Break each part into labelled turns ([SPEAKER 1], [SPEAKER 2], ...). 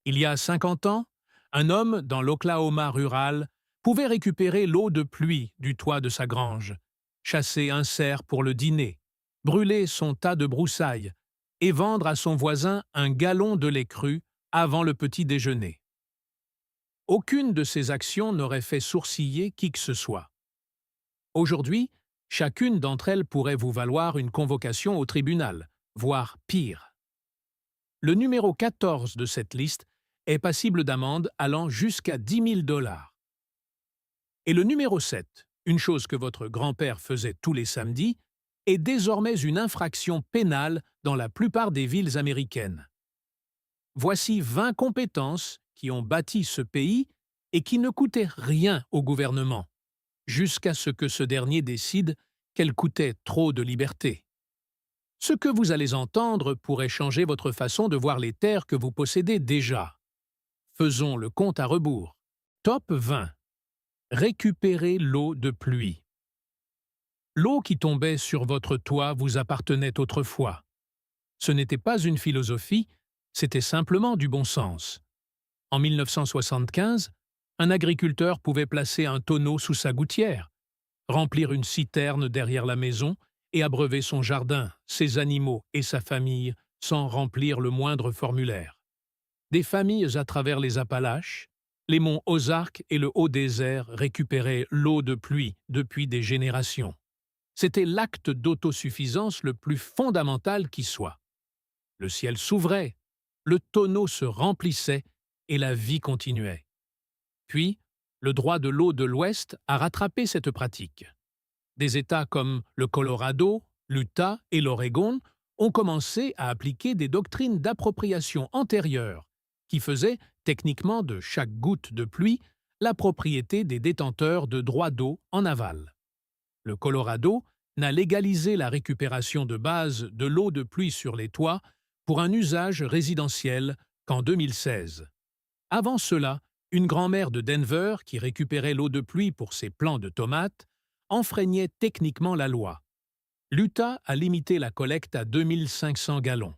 [SPEAKER 1] Il y a 50 ans, un homme dans l'Oklahoma rural pouvait récupérer l'eau de pluie du toit de sa grange, chasser un cerf pour le dîner, brûler son tas de broussailles et vendre à son voisin un gallon de lait cru avant le petit déjeuner. Aucune de ces actions n'aurait fait sourciller qui que ce soit. Aujourd'hui, chacune d'entre elles pourrait vous valoir une convocation au tribunal, voire pire. Le numéro 14 de cette liste est passible d'amende allant jusqu'à 10 000 $. Et le numéro 7, une chose que votre grand-père faisait tous les samedis, est désormais une infraction pénale dans la plupart des villes américaines. Voici 20 compétences qui ont bâti ce pays et qui ne coûtaient rien au gouvernement, jusqu'à ce que ce dernier décide qu'elles coûtaient trop de liberté. Ce que vous allez entendre pourrait changer votre façon de voir les terres que vous possédez déjà. Faisons le compte à rebours. Top 20. Récupérez l'eau de pluie. L'eau qui tombait sur votre toit vous appartenait autrefois. Ce n'était pas une philosophie, c'était simplement du bon sens. En 1975, un agriculteur pouvait placer un tonneau sous sa gouttière, remplir une citerne derrière la maison et abreuver son jardin, ses animaux et sa famille sans remplir le moindre formulaire. Des familles à travers les Appalaches, les monts Ozarks et le Haut-Désert récupéraient l'eau de pluie depuis des générations. C'était l'acte d'autosuffisance le plus fondamental qui soit. Le ciel s'ouvrait, le tonneau se remplissait et la vie continuait. Puis, le droit de l'eau de l'Ouest a rattrapé cette pratique. Des États comme le Colorado, l'Utah et l'Oregon ont commencé à appliquer des doctrines d'appropriation antérieures qui faisaient, techniquement de chaque goutte de pluie, la propriété des détenteurs de droits d'eau en aval. Le Colorado n'a légalisé la récupération de base de l'eau de pluie sur les toits pour un usage résidentiel qu'en 2016. Avant cela, une grand-mère de Denver qui récupérait l'eau de pluie pour ses plants de tomates enfreignait techniquement la loi. L'Utah a limité la collecte à 2500 gallons.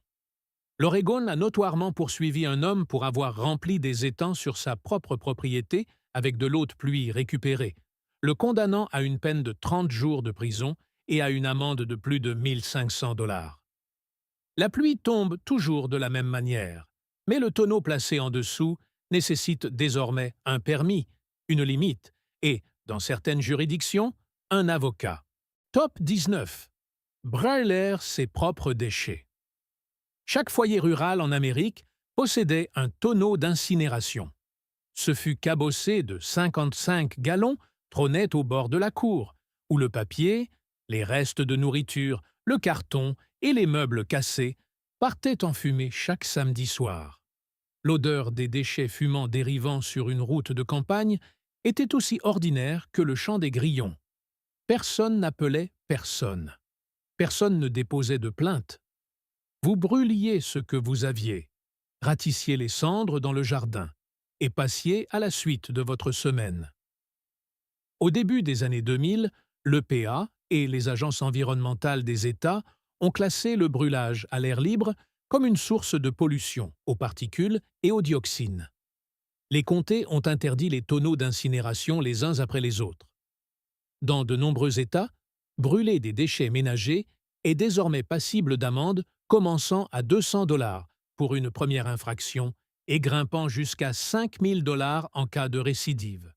[SPEAKER 1] L'Oregon a notoirement poursuivi un homme pour avoir rempli des étangs sur sa propre propriété avec de l'eau de pluie récupérée, le condamnant à une peine de 30 jours de prison et à une amende de plus de 1500 $. La pluie tombe toujours de la même manière, mais le tonneau placé en dessous nécessite désormais un permis, une limite et, dans certaines juridictions, un avocat. Top 19. Brûler ses propres déchets. Chaque foyer rural en Amérique possédait un tonneau d'incinération. Ce fut cabossé de 55 gallons trônait au bord de la cour, où le papier, les restes de nourriture, le carton et les meubles cassés partaient en fumée chaque samedi soir. L'odeur des déchets fumants dérivant sur une route de campagne était aussi ordinaire que le chant des grillons. Personne n'appelait personne. Personne ne déposait de plainte. Vous brûliez ce que vous aviez, ratissiez les cendres dans le jardin et passiez à la suite de votre semaine. Au début des années 2000, l'EPA et les agences environnementales des États ont classé le brûlage à l'air libre comme une source de pollution aux particules et aux dioxines. Les comtés ont interdit les tonneaux d'incinération les uns après les autres. Dans de nombreux États, brûler des déchets ménagers est désormais passible d'amende commençant à 200 $ pour une première infraction et grimpant jusqu'à 5 000 $ en cas de récidive.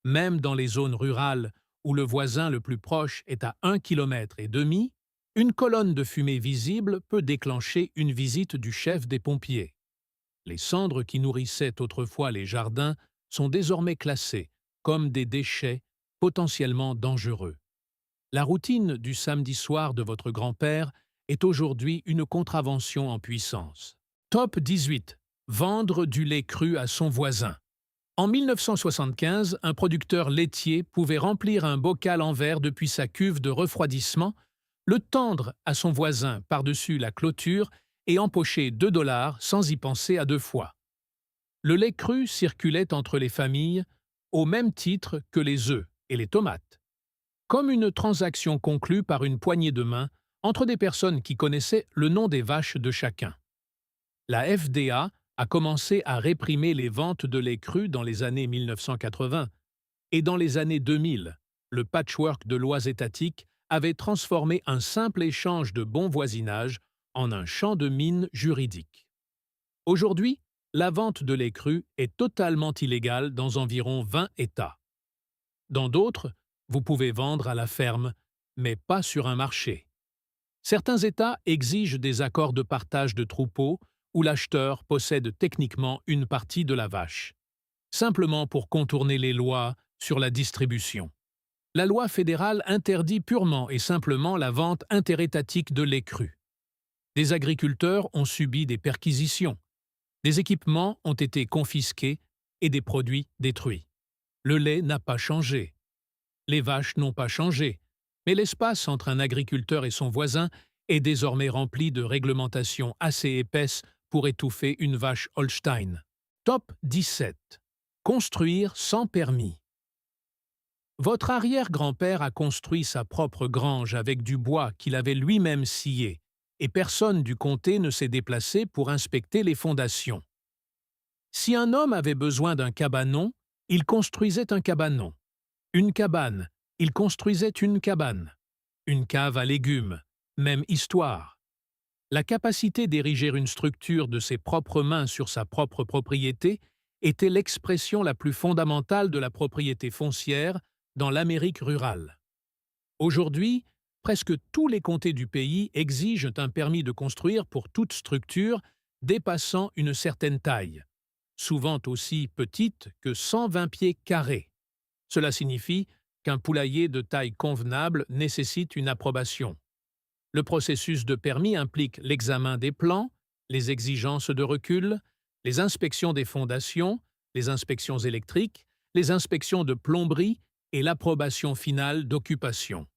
[SPEAKER 1] Même dans les zones rurales où le voisin le plus proche est à 1,5 km, une colonne de fumée visible peut déclencher une visite du chef des pompiers. Les cendres qui nourrissaient autrefois les jardins sont désormais classées comme des déchets potentiellement dangereux. La routine du samedi soir de votre grand-père est aujourd'hui une contravention en puissance. Top 18. Vendre du lait cru à son voisin. En 1975, un producteur laitier pouvait remplir un bocal en verre depuis sa cuve de refroidissement, le tendre à son voisin par-dessus la clôture et empocher 2 $ sans y penser à deux fois. Le lait cru circulait entre les familles au même titre que les œufs et les tomates, comme une transaction conclue par une poignée de main entre des personnes qui connaissaient le nom des vaches de chacun. La FDA a commencé à réprimer les ventes de lait cru dans les années 1980, et dans les années 2000, le patchwork de lois étatiques avait transformé un simple échange de bon voisinage en un champ de mine juridique. Aujourd'hui, la vente de lait cru est totalement illégale dans environ 20 États. Dans d'autres, vous pouvez vendre à la ferme, mais pas sur un marché. Certains États exigent des accords de partage de troupeaux où l'acheteur possède techniquement une partie de la vache, simplement pour contourner les lois sur la distribution. La loi fédérale interdit purement et simplement la vente interétatique de lait cru. Des agriculteurs ont subi des perquisitions, des équipements ont été confisqués et des produits détruits. Le lait n'a pas changé. Les vaches n'ont pas changé, mais l'espace entre un agriculteur et son voisin est désormais rempli de réglementations assez épaisses pour étouffer une vache Holstein. Top 17. Construire sans permis. Votre arrière-grand-père a construit sa propre grange avec du bois qu'il avait lui-même scié, et personne du comté ne s'est déplacé pour inspecter les fondations. Si un homme avait besoin d'un cabanon, il construisait un cabanon. Une cabane, il construisait une cabane. Une cave à légumes, même histoire. La capacité d'ériger une structure de ses propres mains sur sa propre propriété était l'expression la plus fondamentale de la propriété foncière dans l'Amérique rurale. Aujourd'hui, presque tous les comtés du pays exigent un permis de construire pour toute structure dépassant une certaine taille, souvent aussi petite que 120 pieds carrés. Cela signifie qu'un poulailler de taille convenable nécessite une approbation. Le processus de permis implique l'examen des plans, les exigences de recul, les inspections des fondations, les inspections électriques, les inspections de plomberie et l'approbation finale d'occupation.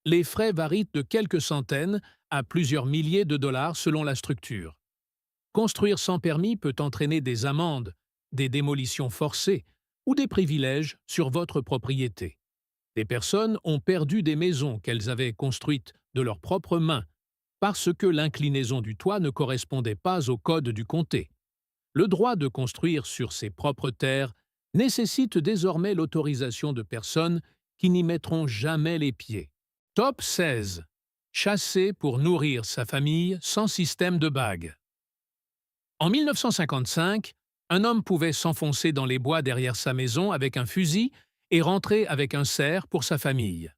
[SPEAKER 1] Les frais varient de quelques centaines à plusieurs milliers de dollars selon la structure. Construire sans permis peut entraîner des amendes, des démolitions forcées ou des privilèges sur votre propriété. Des personnes ont perdu des maisons qu'elles avaient construites de leurs propres mains parce que l'inclinaison du toit ne correspondait pas au code du comté. Le droit de construire sur ses propres terres nécessite désormais l'autorisation de personnes qui n'y mettront jamais les pieds. Top 16. Chasser pour nourrir sa famille sans système de bague. En 1955, un homme pouvait s'enfoncer dans les bois derrière sa maison avec un fusil et rentrer avec un cerf pour sa famille.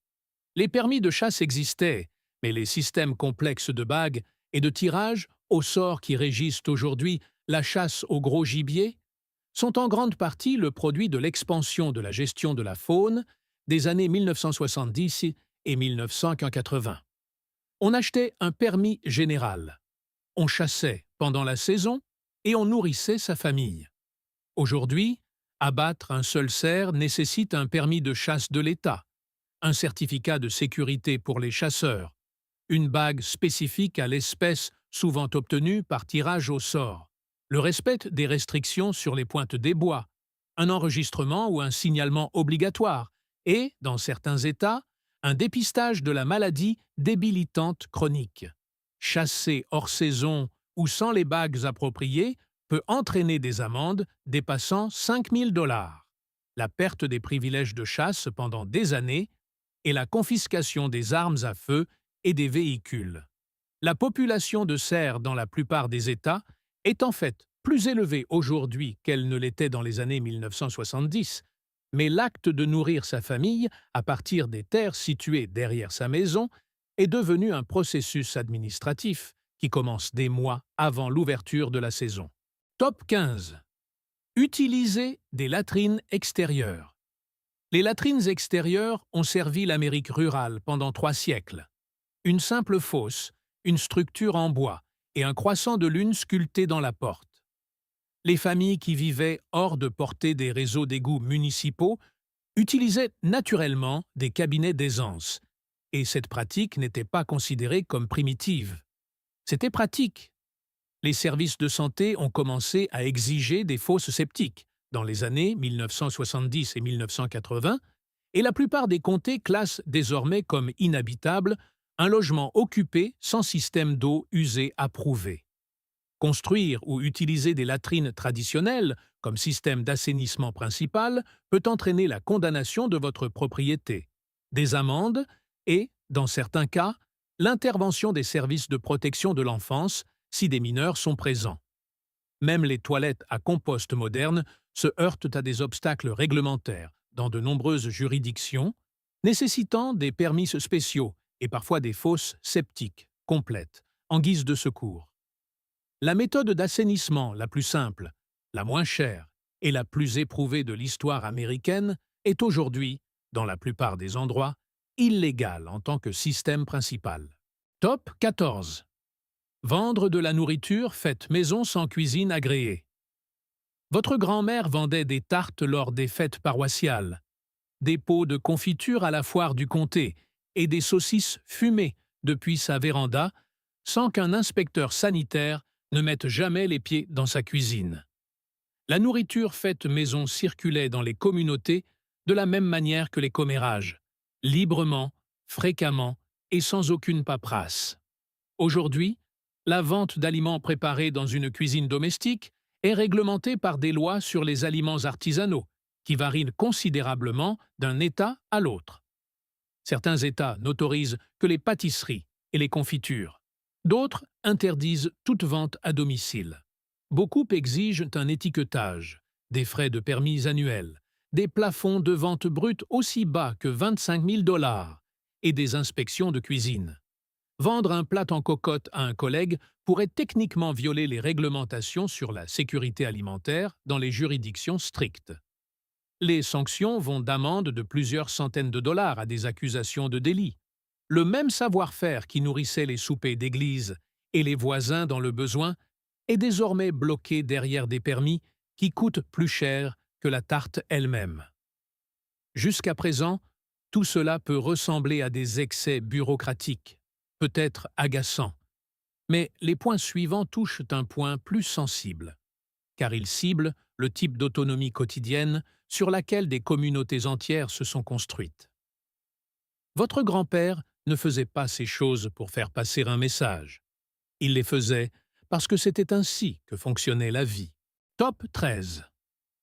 [SPEAKER 1] Les permis de chasse existaient, mais les systèmes complexes de bagues et de tirage au sort qui régissent aujourd'hui la chasse au gros gibier sont en grande partie le produit de l'expansion de la gestion de la faune des années 1970 et 1980. On achetait un permis général. On chassait pendant la saison et on nourrissait sa famille. Aujourd'hui, abattre un seul cerf nécessite un permis de chasse de l'État, un certificat de sécurité pour les chasseurs, une bague spécifique à l'espèce souvent obtenue par tirage au sort, le respect des restrictions sur les pointes des bois, un enregistrement ou un signalement obligatoire et, dans certains États, un dépistage de la maladie débilitante chronique. Chasser hors saison ou sans les bagues appropriées peut entraîner des amendes dépassant 5 000 $, la perte des privilèges de chasse pendant des années et la confiscation des armes à feu et des véhicules. La population de cerfs dans la plupart des États est en fait plus élevée aujourd'hui qu'elle ne l'était dans les années 1970, mais l'acte de nourrir sa famille à partir des terres situées derrière sa maison est devenu un processus administratif qui commence des mois avant l'ouverture de la saison. Top 15. Utiliser des latrines extérieures. Les latrines extérieures ont servi l'Amérique rurale pendant 3 siècles. Une simple fosse, une structure en bois et un croissant de lune sculpté dans la porte. Les familles qui vivaient hors de portée des réseaux d'égouts municipaux utilisaient naturellement des cabinets d'aisance, et cette pratique n'était pas considérée comme primitive. C'était pratique. Les services de santé ont commencé à exiger des fosses septiques dans les années 1970 et 1980, et la plupart des comtés classent désormais comme inhabitable un logement occupé sans système d'eau usée approuvé. Construire ou utiliser des latrines traditionnelles comme système d'assainissement principal peut entraîner la condamnation de votre propriété, des amendes et, dans certains cas, l'intervention des services de protection de l'enfance si des mineurs sont présents. Même les toilettes à compost modernes se heurtent à des obstacles réglementaires dans de nombreuses juridictions, nécessitant des permis spéciaux et parfois des fosses septiques complètes en guise de secours. La méthode d'assainissement la plus simple, la moins chère et la plus éprouvée de l'histoire américaine est aujourd'hui, dans la plupart des endroits, illégale en tant que système principal. Top 14. Vendre de la nourriture faite maison sans cuisine agréée. Votre grand-mère vendait des tartes lors des fêtes paroissiales, des pots de confiture à la foire du comté et des saucisses fumées depuis sa véranda sans qu'un inspecteur sanitaire ne mette jamais les pieds dans sa cuisine. La nourriture faite maison circulait dans les communautés de la même manière que les commérages, librement, fréquemment et sans aucune paperasse. Aujourd'hui, la vente d'aliments préparés dans une cuisine domestique est réglementée par des lois sur les aliments artisanaux, qui varient considérablement d'un État à l'autre. Certains États n'autorisent que les pâtisseries et les confitures. D'autres interdisent toute vente à domicile. Beaucoup exigent un étiquetage, des frais de permis annuels, des plafonds de vente brute aussi bas que 25 000 $ et des inspections de cuisine. Vendre un plat en cocotte à un collègue pourrait techniquement violer les réglementations sur la sécurité alimentaire dans les juridictions strictes. Les sanctions vont d'amendes de plusieurs centaines de dollars à des accusations de délit. Le même savoir-faire qui nourrissait les soupers d'église et les voisins dans le besoin est désormais bloqué derrière des permis qui coûtent plus cher que la tarte elle-même. Jusqu'à présent, tout cela peut ressembler à des excès bureaucratiques, peut-être agaçants. Mais les points suivants touchent un point plus sensible, car ils ciblent le type d'autonomie quotidienne sur laquelle des communautés entières se sont construites. Votre grand-père ne faisait pas ces choses pour faire passer un message. Il les faisait parce que c'était ainsi que fonctionnait la vie. Top 13.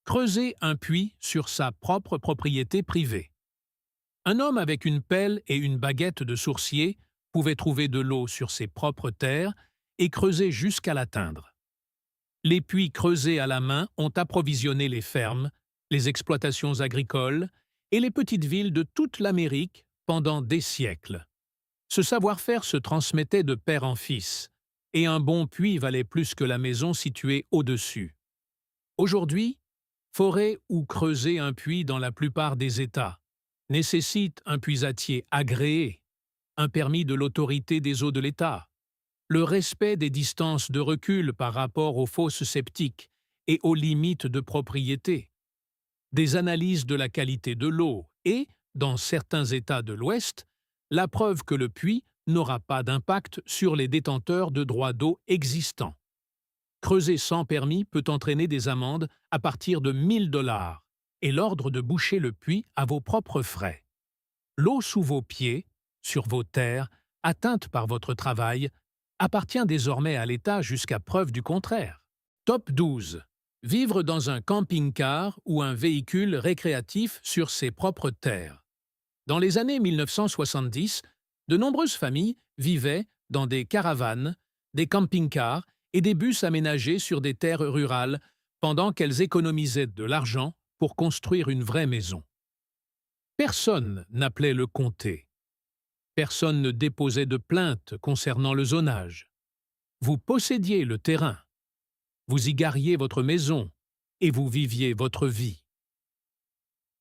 [SPEAKER 1] Creuser un puits sur sa propre propriété privée. Un homme avec une pelle et une baguette de sourcier pouvait trouver de l'eau sur ses propres terres et creuser jusqu'à l'atteindre. Les puits creusés à la main ont approvisionné les fermes, les exploitations agricoles et les petites villes de toute l'Amérique pendant des siècles. Ce savoir-faire se transmettait de père en fils, et un bon puits valait plus que la maison située au-dessus. Aujourd'hui, forer ou creuser un puits dans la plupart des États nécessite un puisatier agréé, un permis de l'autorité des eaux de l'État, le respect des distances de recul par rapport aux fosses septiques et aux limites de propriété, des analyses de la qualité de l'eau et, dans certains États de l'Ouest, la preuve que le puits n'aura pas d'impact sur les détenteurs de droits d'eau existants. Creuser sans permis peut entraîner des amendes à partir de 1 000 $ et l'ordre de boucher le puits à vos propres frais. L'eau sous vos pieds, sur vos terres, atteinte par votre travail, appartient désormais à l'État jusqu'à preuve du contraire. Top 12. Vivre dans un camping-car ou un véhicule récréatif sur ses propres terres. Dans les années 1970, de nombreuses familles vivaient dans des caravanes, des camping-cars et des bus aménagés sur des terres rurales pendant qu'elles économisaient de l'argent pour construire une vraie maison. Personne n'appelait le comté. Personne ne déposait de plainte concernant le zonage. Vous possédiez le terrain. Vous y gariez votre maison et vous viviez votre vie.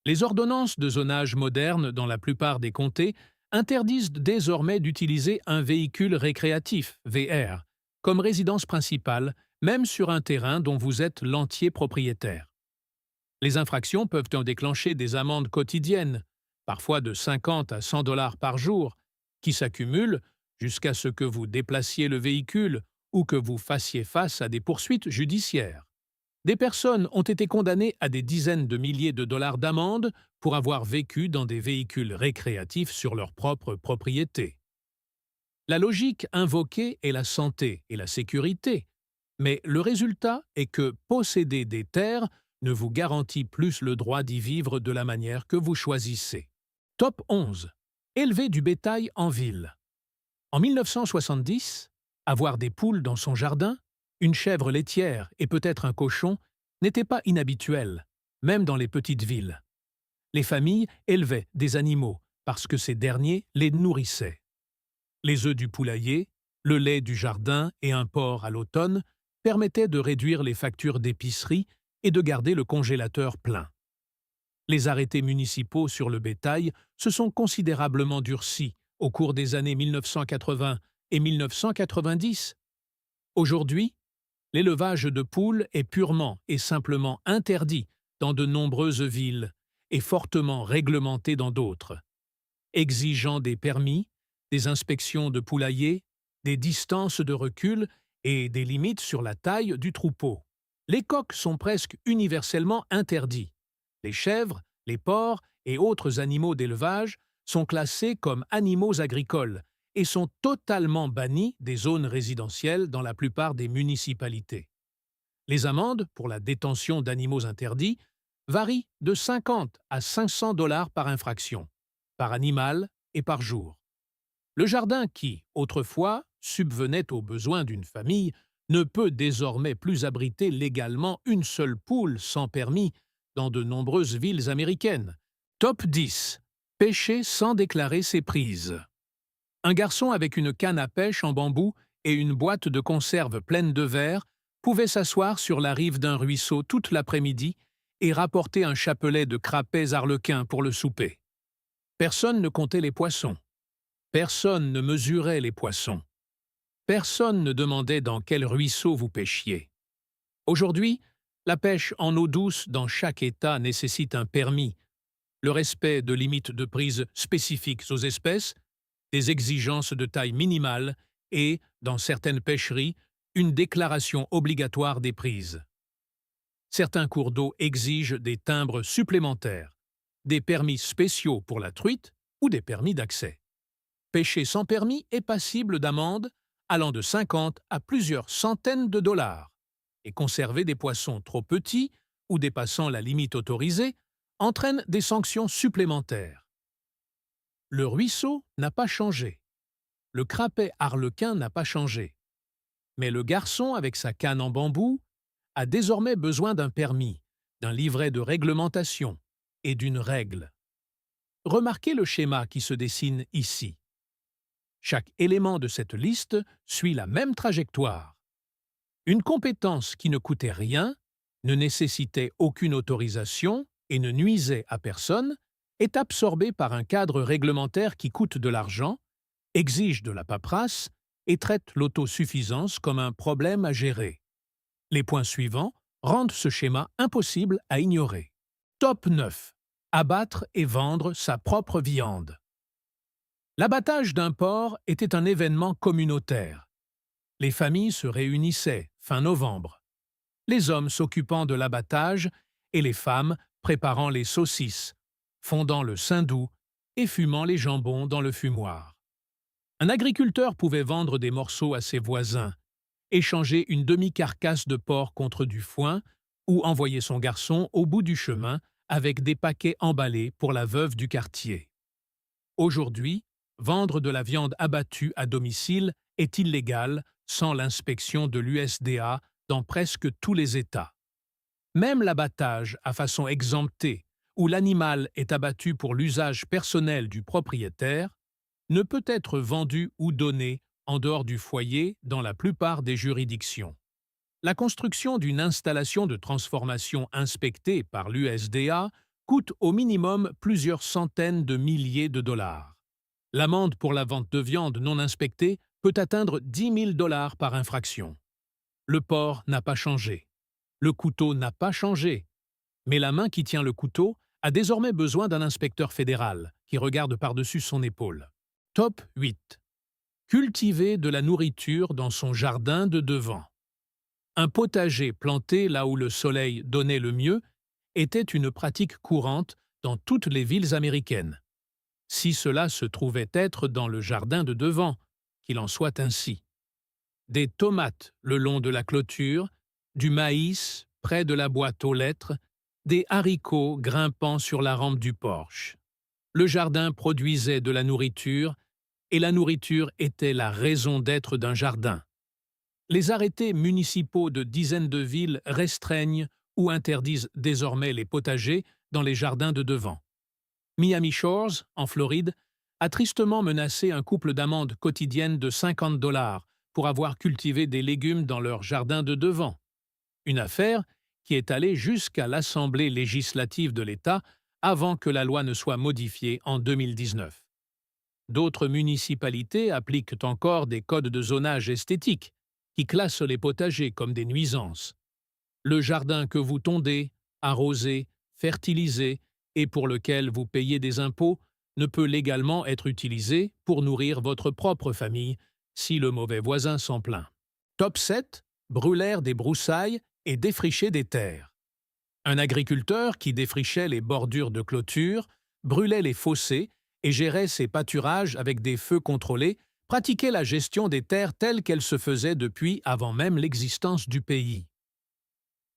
[SPEAKER 1] Les ordonnances de zonage modernes dans la plupart des comtés interdisent désormais d'utiliser un véhicule récréatif, VR, comme résidence principale, même sur un terrain dont vous êtes l'entier propriétaire. Les infractions peuvent en déclencher des amendes quotidiennes, parfois de 50 à 100 $ par jour, qui s'accumulent jusqu'à ce que vous déplaciez le véhicule ou que vous fassiez face à des poursuites judiciaires. Des personnes ont été condamnées à des dizaines de milliers de dollars d'amende pour avoir vécu dans des véhicules récréatifs sur leur propre propriété. La logique invoquée est la santé et la sécurité, Mais le résultat est que posséder des terres ne vous garantit plus le droit d'y vivre de la manière que vous choisissez. Top 11. Élever du bétail en ville. En 1970, avoir des poules dans son jardin, une chèvre laitière et peut-être un cochon n'était pas inhabituel, même dans les petites villes. Les familles élevaient des animaux parce que ces derniers les nourrissaient. Les œufs du poulailler, le lait du jardin et un porc à l'automne permettaient de réduire les factures d'épicerie et de garder le congélateur plein. Les arrêtés municipaux sur le bétail se sont considérablement durcis au cours des années 1980 et 1990. Aujourd'hui, l'élevage de poules est purement et simplement interdit dans de nombreuses villes et fortement réglementé dans d'autres, exigeant des permis, des inspections de poulaillers, des distances de recul et des limites sur la taille du troupeau. Les coqs sont presque universellement interdits. Les chèvres, les porcs et autres animaux d'élevage sont classés comme animaux agricoles et sont totalement bannis des zones résidentielles dans la plupart des municipalités. Les amendes pour la détention d'animaux interdits varient de 50 à 500 $ par infraction, par animal et par jour. Le jardin qui, autrefois, subvenait aux besoins d'une famille, ne peut désormais plus abriter légalement une seule poule sans permis dans de nombreuses villes américaines. Top 10. Pêcher sans déclarer ses prises. Un garçon avec une canne à pêche en bambou et une boîte de conserve pleine de verre pouvait s'asseoir sur la rive d'un ruisseau toute l'après-midi et rapporter un chapelet de crapets arlequins pour le souper. Personne ne comptait les poissons. Personne ne mesurait les poissons. Personne ne demandait dans quel ruisseau vous pêchiez. Aujourd'hui, la pêche en eau douce dans chaque État nécessite un permis, le respect de limites de prise spécifiques aux espèces, des exigences de taille minimale et, dans certaines pêcheries, une déclaration obligatoire des prises. Certains cours d'eau exigent des timbres supplémentaires, des permis spéciaux pour la truite ou des permis d'accès. Pêcher sans permis est passible d'amendes allant de 50 à plusieurs centaines de dollars, et conserver des poissons trop petits ou dépassant la limite autorisée entraîne des sanctions supplémentaires. Le ruisseau n'a pas changé. Le crapet arlequin n'a pas changé. Mais le garçon avec sa canne en bambou a désormais besoin d'un permis, d'un livret de réglementation et d'une règle. Remarquez le schéma qui se dessine ici. Chaque élément de cette liste suit la même trajectoire. Une compétence qui ne coûtait rien, ne nécessitait aucune autorisation et ne nuisait à personne est absorbée par un cadre réglementaire qui coûte de l'argent, exige de la paperasse et traite l'autosuffisance comme un problème à gérer. Les points suivants rendent ce schéma impossible à ignorer. Top 9. Abattre et vendre sa propre viande. L'abattage d'un porc était un événement communautaire. Les familles se réunissaient fin novembre, les hommes s'occupant de l'abattage et les femmes préparant les saucisses, fondant le saindoux et fumant les jambons dans le fumoir. Un agriculteur pouvait vendre des morceaux à ses voisins, échanger une demi-carcasse de porc contre du foin ou envoyer son garçon au bout du chemin avec des paquets emballés pour la veuve du quartier. Aujourd'hui, vendre de la viande abattue à domicile est illégal sans l'inspection de l'USDA dans presque tous les États. Même l'abattage à façon exemptée, où l'animal est abattu pour l'usage personnel du propriétaire, ne peut être vendu ou donné en dehors du foyer dans la plupart des juridictions. La construction d'une installation de transformation inspectée par l'USDA coûte au minimum plusieurs centaines de milliers de dollars. L'amende pour la vente de viande non inspectée peut atteindre 10 000 $ par infraction. Le porc n'a pas changé. Le couteau n'a pas changé. Mais la main qui tient le couteau a désormais besoin d'un inspecteur fédéral qui regarde par-dessus son épaule. Top 8. Cultiver de la nourriture dans son jardin de devant. Un potager planté là où le soleil donnait le mieux était une pratique courante dans toutes les villes américaines. Si cela se trouvait être dans le jardin de devant, qu'il en soit ainsi. des tomates le long de la clôture, du maïs près de la boîte aux lettres, des haricots grimpant sur la rampe du porche. Le jardin produisait de la nourriture, et la nourriture était la raison d'être d'un jardin. Les arrêtés municipaux de dizaines de villes restreignent ou interdisent désormais les potagers dans les jardins de devant. Miami Shores, en Floride, a tristement menacé un couple d'amendes quotidiennes de 50 $ pour avoir cultivé des légumes dans leur jardin de devant. Une affaire qui est allée jusqu'à l'Assemblée législative de l'État avant que la loi ne soit modifiée en 2019. D'autres municipalités appliquent encore des codes de zonage esthétique qui classent les potagers comme des nuisances. Le jardin que vous tondez, arrosez, fertilisez et pour lequel vous payez des impôts ne peut légalement être utilisé pour nourrir votre propre famille si le mauvais voisin s'en plaint. Top 7. Brûlèrent des broussailles et défricher des terres. Un agriculteur qui défrichait les bordures de clôture, brûlait les fossés et gérait ses pâturages avec des feux contrôlés, pratiquait la gestion des terres telle qu'elle se faisait depuis avant même l'existence du pays.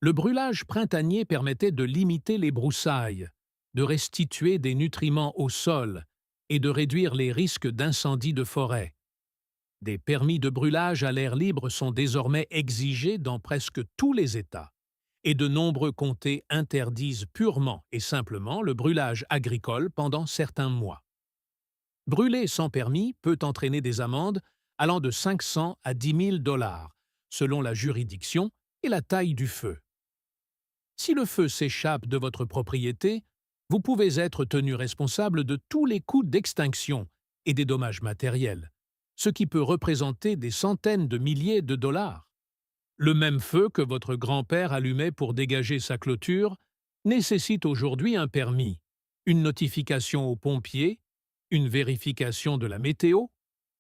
[SPEAKER 1] Le brûlage printanier permettait de limiter les broussailles, de restituer des nutriments au sol et de réduire les risques d'incendie de forêt. Des permis de brûlage à l'air libre sont désormais exigés dans presque tous les États, et de nombreux comtés interdisent purement et simplement le brûlage agricole pendant certains mois. Brûler sans permis peut entraîner des amendes allant de 500 à 10 000 $, selon la juridiction et la taille du feu. Si le feu s'échappe de votre propriété, vous pouvez être tenu responsable de tous les coûts d'extinction et des dommages matériels, ce qui peut représenter des centaines de milliers de dollars. Le même feu que votre grand-père allumait pour dégager sa clôture nécessite aujourd'hui un permis, une notification aux pompiers, une vérification de la météo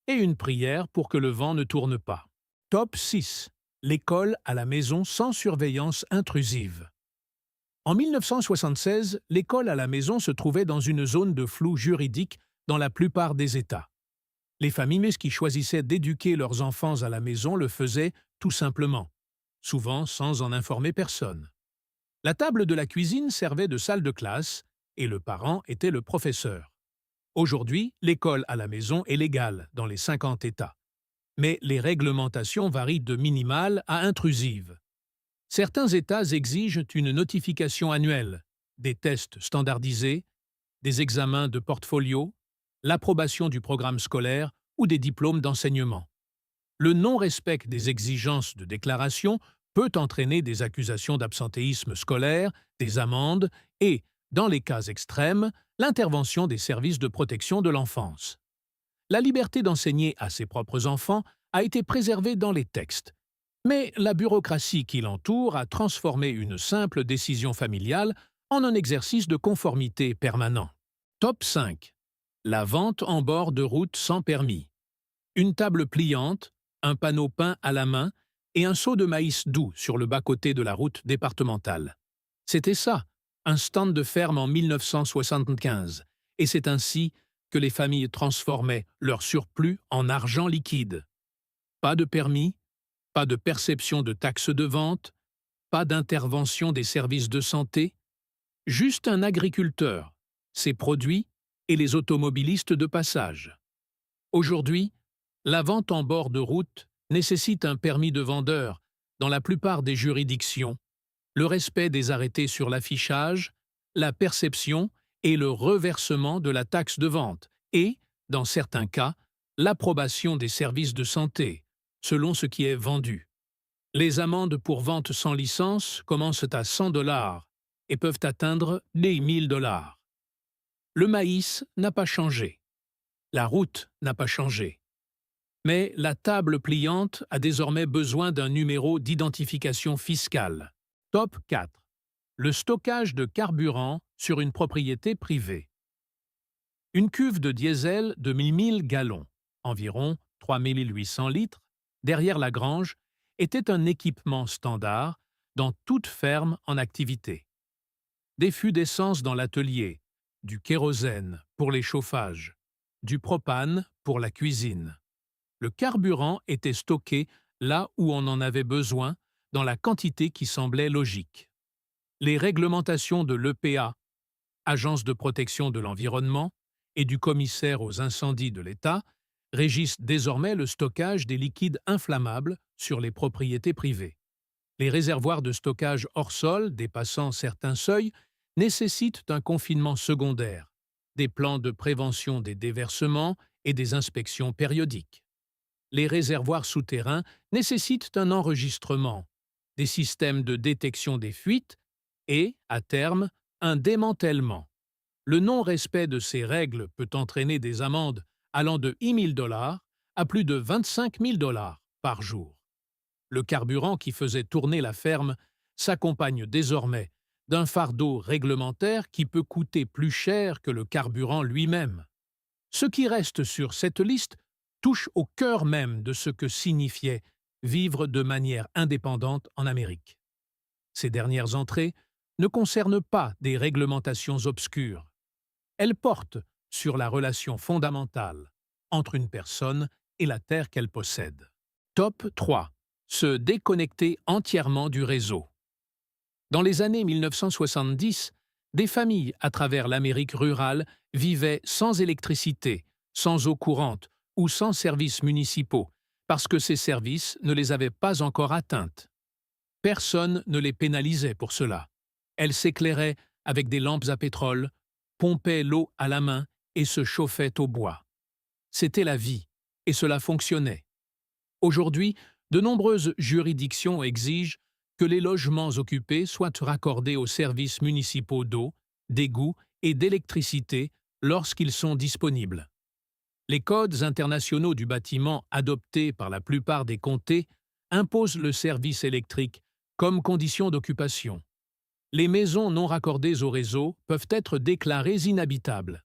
[SPEAKER 1] et une prière pour que le vent ne tourne pas. Top 6. L'école à la maison sans surveillance intrusive. En 1976, l'école à la maison se trouvait dans une zone de flou juridique dans la plupart des États. Les familles qui choisissaient d'éduquer leurs enfants à la maison le faisaient tout simplement, souvent sans en informer personne. La table de la cuisine servait de salle de classe et le parent était le professeur. Aujourd'hui, l'école à la maison est légale dans les 50 États. Mais les réglementations varient de minimales à intrusives. Certains États exigent une notification annuelle, des tests standardisés, des examens de portfolio, l'approbation du programme scolaire ou des diplômes d'enseignement. Le non-respect des exigences de déclaration peut entraîner des accusations d'absentéisme scolaire, des amendes et, dans les cas extrêmes, l'intervention des services de protection de l'enfance. La liberté d'enseigner à ses propres enfants a été préservée dans les textes, mais la bureaucratie qui l'entoure a transformé une simple décision familiale en un exercice de conformité permanent. Top 5. La vente en bord de route sans permis. Une table pliante, un panneau peint à la main et un seau de maïs doux sur le bas-côté de la route départementale. C'était ça, un stand de ferme en 1975, et c'est ainsi que les familles transformaient leur surplus en argent liquide. Pas de permis, pas de perception de taxes de vente, pas d'intervention des services de santé, juste un agriculteur, ses produits et les automobilistes de passage. Aujourd'hui, la vente en bord de route nécessite un permis de vendeur dans la plupart des juridictions, le respect des arrêtés sur l'affichage, la perception et le reversement de la taxe de vente et, dans certains cas, l'approbation des services de santé, selon ce qui est vendu. Les amendes pour vente sans licence commencent à 100 $ et peuvent atteindre les 1000 $. Le maïs n'a pas changé. La route n'a pas changé. Mais la table pliante a désormais besoin d'un numéro d'identification fiscale. Top 4. Le stockage de carburant sur une propriété privée. Une cuve de diesel de 1000 gallons, environ 3800 litres, derrière la grange, était un équipement standard dans toute ferme en activité. Des fûts d'essence dans l'atelier, du kérosène pour les chauffages, du propane pour la cuisine. Le carburant était stocké là où on en avait besoin, dans la quantité qui semblait logique. Les réglementations de l'EPA, Agence de protection de l'environnement, et du commissaire aux incendies de l'État, régissent désormais le stockage des liquides inflammables sur les propriétés privées. Les réservoirs de stockage hors sol, dépassant certains seuils, nécessitent un confinement secondaire, des plans de prévention des déversements et des inspections périodiques. Les réservoirs souterrains nécessitent un enregistrement, des systèmes de détection des fuites et, à terme, un démantèlement. Le non-respect de ces règles peut entraîner des amendes allant de 10 000 $ à plus de 25 000 $ par jour. Le carburant qui faisait tourner la ferme s'accompagne désormais d'un fardeau réglementaire qui peut coûter plus cher que le carburant lui-même. Ce qui reste sur cette liste touche au cœur même de ce que signifiait vivre de manière indépendante en Amérique. Ces dernières entrées ne concernent pas des réglementations obscures. Elles portent sur la relation fondamentale entre une personne et la terre qu'elle possède. Top 3. Se déconnecter entièrement du réseau. Dans les années 1970, des familles à travers l'Amérique rurale vivaient sans électricité, sans eau courante ou sans services municipaux, parce que ces services ne les avaient pas encore atteintes. Personne ne les pénalisait pour cela. Elles s'éclairaient avec des lampes à pétrole, pompaient l'eau à la main et se chauffaient au bois. C'était la vie, et cela fonctionnait. Aujourd'hui, de nombreuses juridictions exigent que les logements occupés soient raccordés aux services municipaux d'eau, d'égouts et d'électricité lorsqu'ils sont disponibles. Les codes internationaux du bâtiment adoptés par la plupart des comtés imposent le service électrique comme condition d'occupation. Les maisons non raccordées au réseau peuvent être déclarées inhabitables.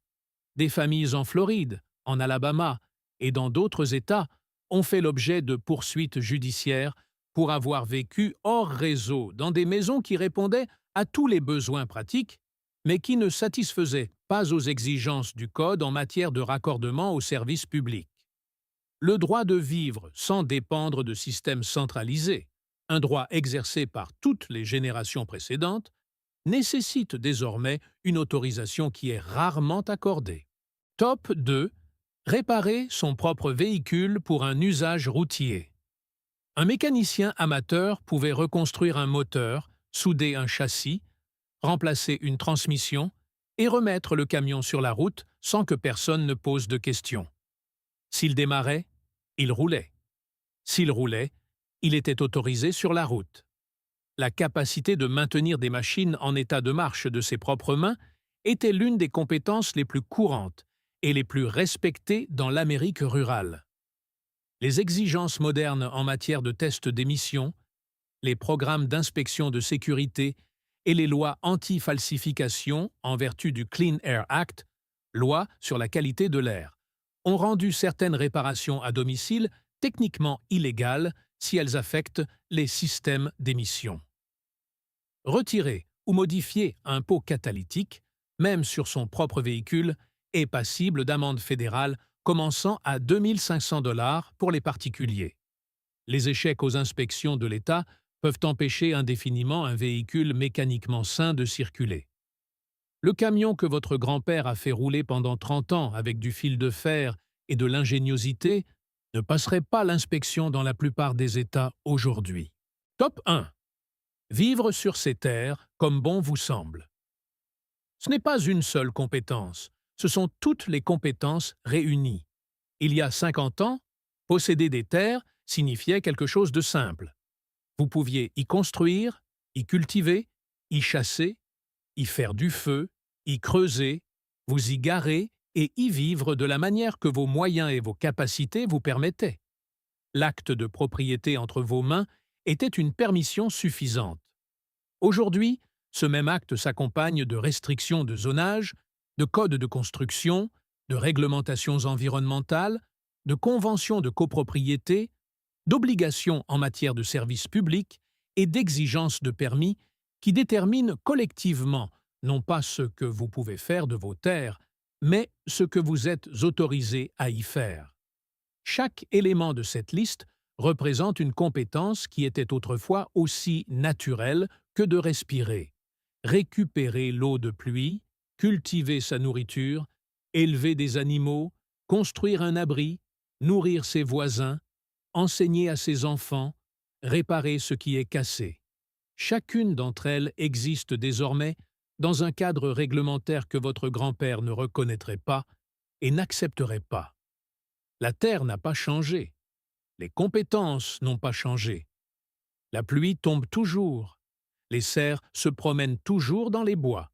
[SPEAKER 1] Des familles en Floride, en Alabama et dans d'autres États ont fait l'objet de poursuites judiciaires pour avoir vécu hors réseau dans des maisons qui répondaient à tous les besoins pratiques, mais qui ne satisfaisaient pas aux exigences du Code en matière de raccordement aux services publics. Le droit de vivre sans dépendre de systèmes centralisés, un droit exercé par toutes les générations précédentes, nécessite désormais une autorisation qui est rarement accordée. Top 2. Réparer son propre véhicule pour un usage routier. Un mécanicien amateur pouvait reconstruire un moteur, souder un châssis, remplacer une transmission et remettre le camion sur la route sans que personne ne pose de questions. S'il démarrait, il roulait. S'il roulait, il était autorisé sur la route. La capacité de maintenir des machines en état de marche de ses propres mains était l'une des compétences les plus courantes et les plus respectées dans l'Amérique rurale. Les exigences modernes en matière de tests d'émissions, les programmes d'inspection de sécurité et les lois anti-falsification en vertu du Clean Air Act, loi sur la qualité de l'air, ont rendu certaines réparations à domicile techniquement illégales si elles affectent les systèmes d'émission. Retirer ou modifier un pot catalytique, même sur son propre véhicule, est passible d'amende fédérale commençant à 2 500 $ pour les particuliers. Les échecs aux inspections de l'État peuvent empêcher indéfiniment un véhicule mécaniquement sain de circuler. Le camion que votre grand-père a fait rouler pendant 30 ans avec du fil de fer et de l'ingéniosité ne passerait pas l'inspection dans la plupart des États aujourd'hui. Top 1. Vivre sur ces terres comme bon vous semble. Ce n'est pas une seule compétence, ce sont toutes les compétences réunies. Il y a 50 ans, posséder des terres signifiait quelque chose de simple. Vous pouviez y construire, y cultiver, y chasser, y faire du feu, y creuser, vous y garer et y vivre de la manière que vos moyens et vos capacités vous permettaient. L'acte de propriété entre vos mains était une permission suffisante. Aujourd'hui, ce même acte s'accompagne de restrictions de zonage, de codes de construction, de réglementations environnementales, de conventions de copropriété, d'obligations en matière de services publics et d'exigences de permis qui déterminent collectivement non pas ce que vous pouvez faire de vos terres, mais ce que vous êtes autorisé à y faire. Chaque élément de cette liste représente une compétence qui était autrefois aussi naturelle que de respirer. Récupérer l'eau de pluie, cultiver sa nourriture, élever des animaux, construire un abri, nourrir ses voisins, enseigner à ses enfants, réparer ce qui est cassé. Chacune d'entre elles existe désormais dans un cadre réglementaire que votre grand-père ne reconnaîtrait pas et n'accepterait pas. La terre n'a pas changé. Les compétences n'ont pas changé. La pluie tombe toujours. Les cerfs se promènent toujours dans les bois.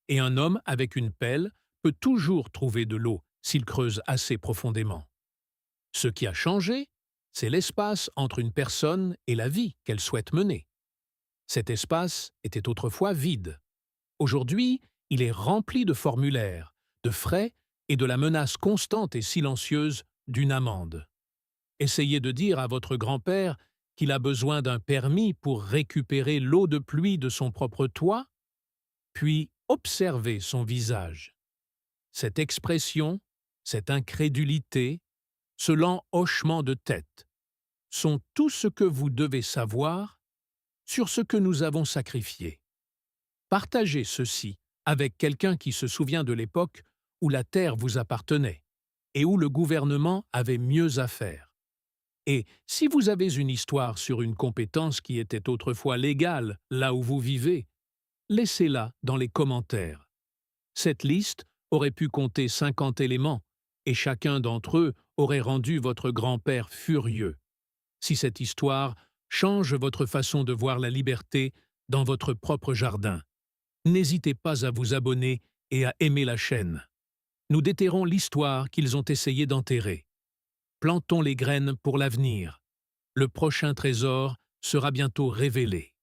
[SPEAKER 1] Et un homme avec une pelle peut toujours trouver de l'eau s'il creuse assez profondément. Ce qui a changé, c'est l'espace entre une personne et la vie qu'elle souhaite mener. Cet espace était autrefois vide. Aujourd'hui, il est rempli de formulaires, de frais et de la menace constante et silencieuse d'une amende. Essayez de dire à votre grand-père qu'il a besoin d'un permis pour récupérer l'eau de pluie de son propre toit, puis observez son visage. Cette expression, cette incrédulité, ce lent hochement de tête, sont tout ce que vous devez savoir sur ce que nous avons sacrifié. Partagez ceci avec quelqu'un qui se souvient de l'époque où la terre vous appartenait et où le gouvernement avait mieux à faire. Et si vous avez une histoire sur une compétence qui était autrefois légale là où vous vivez, laissez-la dans les commentaires. Cette liste aurait pu compter 50 éléments, et chacun d'entre eux aurait rendu votre grand-père furieux. Si cette histoire change votre façon de voir la liberté dans votre propre jardin, n'hésitez pas à vous abonner et à aimer la chaîne. Nous déterrons l'histoire qu'ils ont essayé d'enterrer. Plantons les graines pour l'avenir. Le prochain trésor sera bientôt révélé.